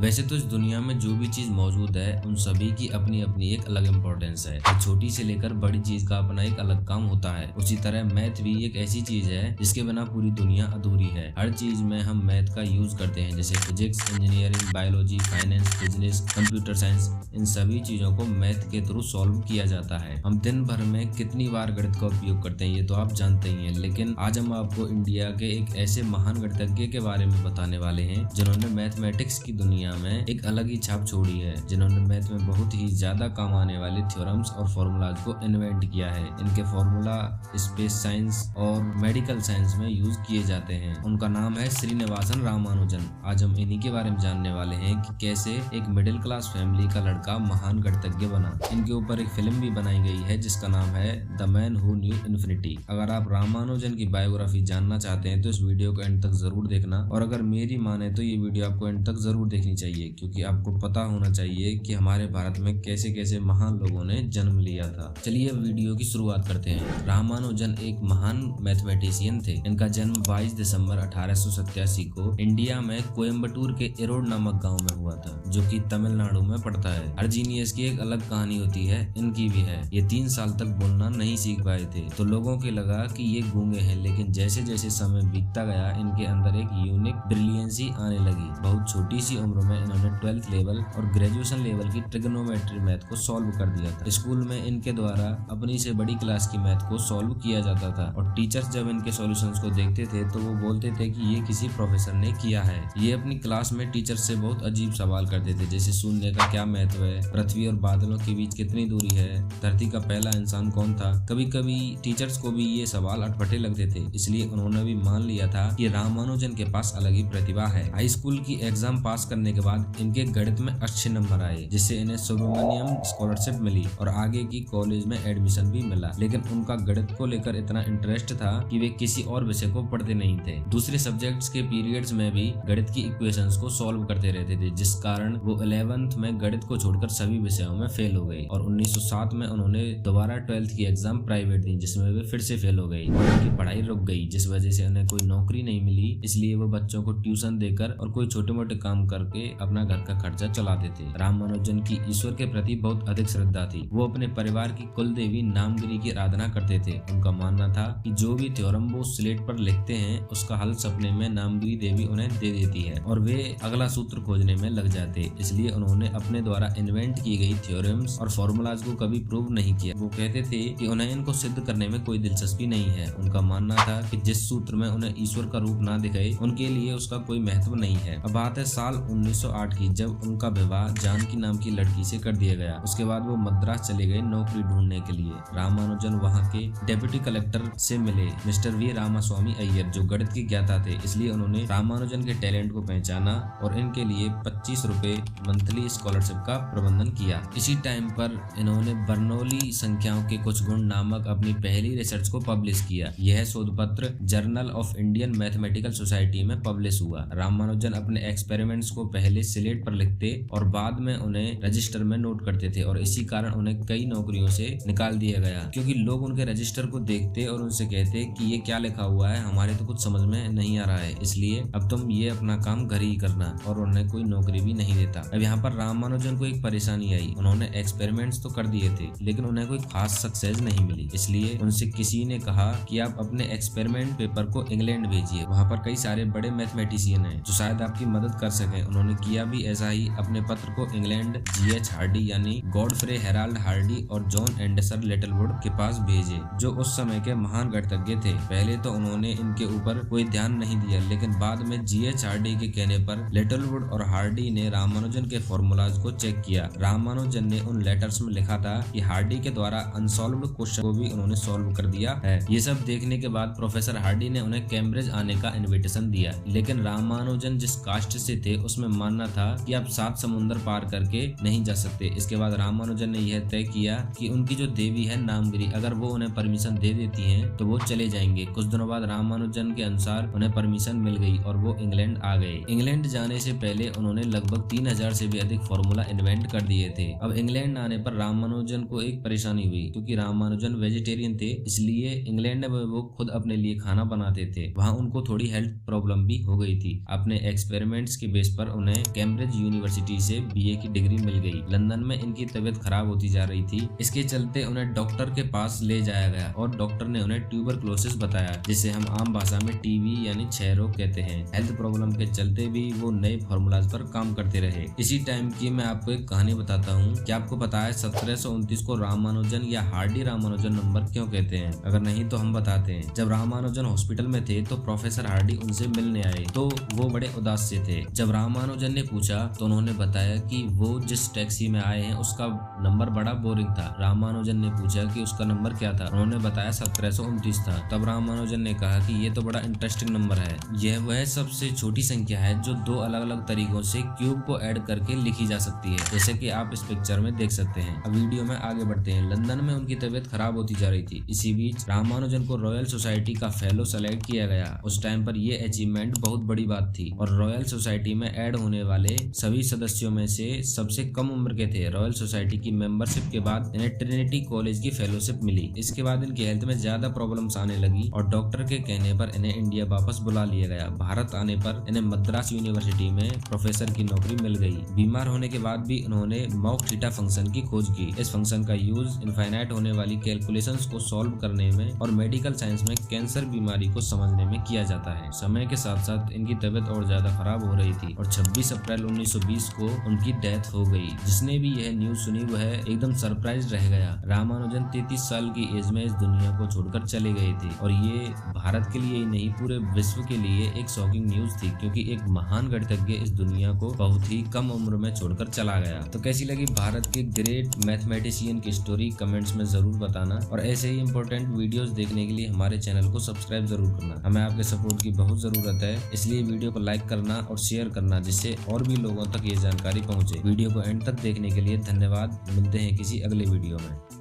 वैसे तो इस दुनिया में जो भी चीज मौजूद है उन सभी की अपनी अपनी एक अलग इम्पोर्टेंस है। हर छोटी से लेकर बड़ी चीज का अपना एक अलग काम होता है। उसी तरह मैथ भी एक ऐसी चीज है जिसके बिना पूरी दुनिया अधूरी है। हर चीज में हम मैथ का यूज करते हैं, जैसे physics, engineering, biology, finance, business, computer science. इन सभी चीजों को मैथ के थ्रू सॉल्व किया जाता है। हम दिन भर में कितनी बार गणित का उपयोग करते हैं ये तो आप जानते ही हैं, लेकिन आज हम आपको इंडिया के एक ऐसे महान गणितज्ञ के बारे में बताने वाले हैं जिन्होंने मैथमेटिक्स की दुनिया में एक अलग ही छाप छोड़ी है, जिन्होंने मैथ में बहुत ही ज्यादा काम आने वाले थ्योरम्स और फॉर्मूलाज को इन्वेंट किया है। इनके फॉर्मूला स्पेस साइंस और मेडिकल साइंस में यूज किए जाते हैं। उनका नाम है श्रीनिवासन रामानुजन। आज हम इन्हीं के बारे में जानने वाले हैं कि कैसे एक मिडिल क्लास फैमिली का लड़का महान गणितज्ञ बना। इनके ऊपर एक फिल्म भी बनाई गई है जिसका नाम है the man who knew infinity. अगर आप रामानुजन की बायोग्राफी जानना चाहते हैं तो इस वीडियो को एंड तक जरूर देखना, और अगर मेरी माने तो ये वीडियो आपको एंड तक जरूर देखनी चाहिए, क्योंकि आपको पता होना चाहिए कि हमारे भारत में कैसे कैसे महान लोगों ने जन्म लिया था। चलिए वीडियो की शुरुआत करते हैं। रामानुजन एक महान मैथमेटिशियन थे। इनका जन्म 22 दिसंबर 1887 को इंडिया में कोयम्बटूर के इरोड नामक गांव में हुआ था, जो कि तमिलनाडु में पड़ता है। हर जीनियस की एक अलग कहानी होती है, इनकी भी है। ये 3 साल तक बोलना नहीं सीख पाए थे, तो लोगों के लगा कि ये गूंगे हैं, लेकिन जैसे जैसे समय बीतता गया इनके अंदर एक यूनिक ब्रिलियंसी आने लगी। बहुत छोटी सी उम्र में इन्होंने 12th लेवल और ग्रेजुएशन लेवल की ट्रिग्नोमेट्री मैथ को सॉल्व कर दिया था। स्कूल में इनके द्वारा अपनी से बड़ी क्लास की मैथ को सॉल्व किया जाता था, और टीचर्स जब इनके सॉल्यूशंस को देखते थे तो वो बोलते थे कि ये किसी प्रोफेसर ने किया है। ये अपनी क्लास में टीचर्स से बहुत अजीब सवाल करते थे, जैसे शून्य का क्या महत्व है, पृथ्वी और बादलों के बीच कितनी दूरी है, धरती का पहला इंसान कौन था। कभी कभी टीचर्स को भी ये सवाल अटपटे लगते थे, इसलिए उन्होंने भी मान लिया था कि रामानुजन के पास अलग ही प्रतिभा है। हाई स्कूल की एग्जाम पास करने के बाद इनके गणित में अच्छे नंबर आए, जिससे इन्हें सुब्रमण्यम स्कॉलरशिप मिली और आगे की कॉलेज में एडमिशन भी मिला। लेकिन उनका गणित को लेकर इतना इंटरेस्ट था कि वे किसी और विषय को पढ़ते नहीं थे। दूसरे सब्जेक्ट्स के पीरियड्स में भी गणित की इक्वेशंस को सॉल्व करते रहते थे, जिस कारण वो 11th में गणित को छोड़कर सभी विषयों में फेल हो गई, और 1907 में उन्होंने दोबारा 12th की एग्जाम प्राइवेट दी, जिसमें वे फिर से फेल हो गई और उनकी पढ़ाई रुक गई, जिस वजह से उन्हें कोई नौकरी नहीं मिली। इसलिए वो बच्चों को ट्यूशन देकर और कोई छोटे मोटे काम करके अपना घर का खर्चा चलाते थे। रामानुजन की ईश्वर के प्रति बहुत अधिक श्रद्धा थी। वो अपने परिवार की कुल देवी नामगिरी की आराधना करते थे। उनका मानना था कि जो भी थ्योरम वो स्लेट पर लिखते हैं उसका हल सपने में नामगिरी देवी उन्हें दे देती है, और वे अगला सूत्र खोजने में लग जाते। इसलिए उन्होंने अपने द्वारा इन्वेंट की गई थ्योरम्स और फॉर्मूलाज को कभी प्रूव नहीं किया। वो कहते थे कि उन्हें इनको सिद्ध करने में कोई दिलचस्पी नहीं है। उनका मानना था कि जिस सूत्र में उन्हें ईश्वर का रूप ना दिखे उनके लिए उसका कोई महत्व नहीं है। अब बात है साल 1908 की, जब उनका विवाह जानकी नाम की लड़की से कर दिया गया। उसके बाद वो मद्रास चले गए नौकरी ढूंढने के लिए। रामानुजन वहाँ के डेप्यूटी कलेक्टर से मिले, मिस्टर वी रामास्वामी अय्यर, जो गणित के ज्ञाता थे। इसलिए उन्होंने रामानुजन के टैलेंट को पहचाना और इनके लिए 25 रुपए मंथली स्कॉलरशिप का प्रबंधन किया। इसी टाइम पर इन्होंने बर्नौली संख्याओं के कुछ गुण नामक अपनी पहली रिसर्च को पब्लिश किया। यह शोध पत्र journal of Indian mathematical society में पब्लिश हुआ। रामानुजन अपने एक्सपेरिमेंट्स को पहले स्लेट पर लिखते और बाद में उन्हें रजिस्टर में नोट करते थे, और इसी कारण उन्हें कई नौकरियों से निकाल दिया गया, क्योंकि लोग उनके रजिस्टर को देखते और उनसे कहते कि ये क्या लिखा हुआ है, हमारे तो कुछ समझ में नहीं आ रहा है, इसलिए अब तुम ये अपना काम घर ही करना, और उन्हें कोई नौकरी भी नहीं देता। अब यहाँ पर रामानुजन को एक परेशानी आई। उन्होंने एक्सपेरिमेंट्स तो कर दिए थे, लेकिन उन्हें कोई खास सक्सेस नहीं मिली। इसलिए उनसे किसी ने कहा कि आप अपने एक्सपेरिमेंट पेपर को इंग्लैंड भेजिए, वहाँ पर कई सारे बड़े मैथमेटिशियन हैं जो शायद आपकी मदद कर सकें। उन्होंने किया भी ऐसा ही। अपने पत्र को इंग्लैंड GH हार्डी यानी गॉडफ्रे हेराल्ड हार्डी और जॉन एंडरसन लिटिलवुड के पास भेजे, जो उस समय के महान गणितज्ञ थे। पहले तो उन्होंने इनके ऊपर कोई ध्यान नहीं दिया, लेकिन बाद में GH हार्डी के कहने पर लिटिलवुड और हार्डी ने रामानुजन के फॉर्मूलाज को चेक किया। रामानुजन ने उन लेटर्स में लिखा था कि हार्डी के द्वारा अनसॉल्व्ड क्वेश्चन को भी उन्होंने सॉल्व कर दिया है। ये सब देखने के बाद प्रोफेसर हार्डी ने उन्हें कैम्ब्रिज आने का इनविटेशन दिया, लेकिन रामानुजन जिस कास्ट से थे उसमें मानना था कि आप 7 समुंदर पार करके नहीं जा सकते। इसके बाद रामानुजन ने यह तय किया कि उनकी जो देवी है नामगिरी, अगर वो उन्हें परमिशन दे देती हैं तो वो चले जाएंगे। कुछ दिनों बाद रामानुजन के अनुसार उन्हें परमिशन मिल गई और वो इंग्लैंड आ गए। इंग्लैंड जाने से पहले उन्होंने लगभग 3000 से भी अधिक फॉर्मूला इन्वेंट कर दिए थे। अब इंग्लैंड आने पर रामानुजन को एक परेशानी हुई, क्योंकि रामानुजन वेजिटेरियन थे, इसलिए इंग्लैंड में वो खुद अपने लिए खाना बनाते थे। वहाँ उनको थोड़ी हेल्थ प्रॉब्लम भी हो गई थी। अपने एक्सपेरिमेंट्स के बेस पर उन्हें उन्हें कैम्ब्रिज यूनिवर्सिटी से बीए की डिग्री मिल गई। लंदन में इनकी तबीयत खराब होती जा रही थी, इसके चलते उन्हें डॉक्टर के पास ले जाया गया और डॉक्टर ने उन्हें ट्यूबरक्लोसिस बताया, जिसे हम आम भाषा में टीबी यानी क्षय रोग कहते हैं। हेल्थ प्रॉब्लम के चलते भी वो नए फॉर्मूलाज पर काम करते रहे। इसी टाइम की मैं आपको एक कहानी बताता हूँ। क्या आपको पता है 1729 को रामानुजन या हार्डी रामानुजन नंबर क्यों कहते हैं? अगर नहीं तो हम बताते हैं। जब रामानुजन हॉस्पिटल में थे तो प्रोफेसर हार्डी उनसे मिलने आए तो वो बड़े उदास से थे। जब रामानुजन ने पूछा तो उन्होंने बताया कि वो जिस टैक्सी में आए हैं उसका नंबर बड़ा बोरिंग था। रामानुजन ने पूछा कि उसका नंबर क्या था, उन्होंने बताया 1729 था। तब रामानुजन ने कहा कि ये तो बड़ा इंटरेस्टिंग नंबर है। यह वह सबसे छोटी संख्या है जो दो अलग अलग तरीकों से क्यूब को ऐड करके लिखी जा सकती है, जैसे कि आप इस पिक्चर में देख सकते हैं। अब वीडियो में आगे बढ़ते हैं। लंदन में उनकी तबीयत खराब होती जा रही थी। इसी बीच रामानुजन को रॉयल सोसाइटी का फेलो सेलेक्ट किया गया। उस टाइम पर यह अचीवमेंट बहुत बड़ी बात थी और रॉयल सोसाइटी में ऐड होने वाले सभी सदस्यों में से सबसे कम उम्र के थे। रॉयल सोसाइटी की मेंबरशिप के बाद इन्हें ट्रिनिटी कॉलेज की फेलोशिप मिली। इसके बाद इनकी हेल्थ में ज्यादा प्रॉब्लम्स आने लगी और डॉक्टर के कहने पर इन्हें इंडिया वापस बुला लिया गया। भारत आने पर इन्हें मद्रास यूनिवर्सिटी में प्रोफेसर की नौकरी मिल गई। बीमार होने के बाद भी उन्होंने मॉक थीटा फंक्शन की खोज की। इस फंक्शन का यूज इनफाइनाइट होने वाली कैलकुलेशंस को सॉल्व करने में और मेडिकल साइंस में कैंसर बीमारी को समझने में किया जाता है। समय के साथ साथ इनकी तबीयत और ज्यादा खराब हो रही थी और 26 अप्रैल 1920 को उनकी डेथ हो गई। जिसने भी यह न्यूज सुनी वह एकदम सरप्राइज रह गया। रामानुजन 33 साल की एज में इस दुनिया को छोड़कर चले गए थे और ये भारत के लिए ही नहीं पूरे विश्व के लिए एक शॉकिंग न्यूज थी, क्योंकि एक महान गणितज्ञ इस दुनिया को बहुत ही कम उम्र में छोड़कर चला गया। तो कैसी लगी भारत के ग्रेट मैथमेटिशियन की स्टोरी कमेंट्स में जरूर बताना और ऐसे ही इंपॉर्टेंट वीडियोस देखने के लिए हमारे चैनल को सब्सक्राइब जरूर करना। हमें आपके सपोर्ट की बहुत जरूरत है, इसलिए वीडियो को लाइक करना और शेयर करना, जिससे और भी लोगों तक ये जानकारी पहुंचे। वीडियो को एंड तक देखने के लिए धन्यवाद। मिलते हैं किसी अगले वीडियो में।